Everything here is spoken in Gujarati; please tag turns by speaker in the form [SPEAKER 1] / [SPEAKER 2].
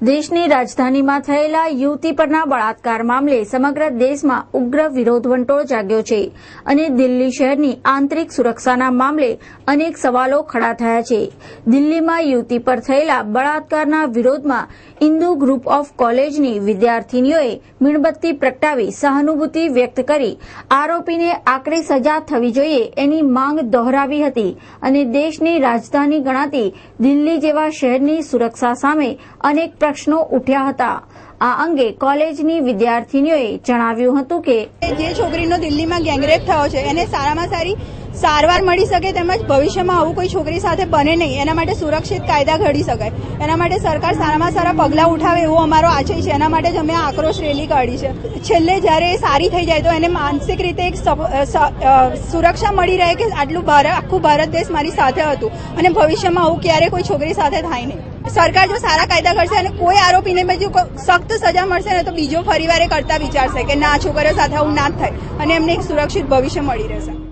[SPEAKER 1] દેશની રાજધાનીમાં થયેલા યુવતી પરના બળાત્કાર મામલે સમગ્ર દેશમાં ઉગ્ર વિરોધ વંટોળ જાગ્યો છે અને દિલ્હી શહેરની આંતરિક સુરક્ષાના મામલે અનેક સવાલો ખડા થયા છે। દિલ્હીમાં યુવતી પર થયેલા બળાત્કારના વિરોધમાં ઇન્દુ ગ્રુપ ઓફ કોલેજની વિદ્યાર્થીનીઓએ મીણબત્તી પ્રગટાવી સહાનુભૂતિ વ્યક્ત કરી આરોપીને આકરી સજા થવી જોઈએ એની માંગ દોહરાવી હતી અને દેશની રાજધાની ગણાતી દિલ્હી જેવા શહેરની સુરક્ષા સામે અનેક પ્રશ્નો ઉઠ્યા હતા। આ અંગે કોલેજની વિદ્યાર્થીનીઓએ જણાવ્યું હતું કે
[SPEAKER 2] જે છોકરીનો દિલ્હીમાં ગેંગરેપ થયો છે એને સારામાં સારી સારવાર મળી શકે તેમજ ભવિષ્યમાં આવું કોઈ છોકરી સાથે બને નહીં એના માટે સુરક્ષિત કાયદા ઘડી શકાય। એના માટે સરકાર સારામાં સારા પગલાં ઉઠાવે એવો અમારો આશય છે। એના માટે જ અમે આક્રોશ રેલી કાઢી છે। છેલ્લે જ્યારે સારી થઈ જાય તો એને માનસિક રીતે એક સુરક્ષા મળી રહે કે આખું ભારત દેશ મારી સાથે હતું અને ભવિષ્યમાં આવું ક્યારે કોઈ છોકરી સાથે થાય નહીં। સરકાર જો સારા કાયદા કરશે અને કોઈ આરોપીને જો સખ્ત સજા મળશે ને તો બીજો ફરીવાર કરતા વિચારશે કે ના છોકરીઓ સાથે આવું ના જ થાય અને એમને એક સુરક્ષિત ભવિષ્ય મળી રહેશે।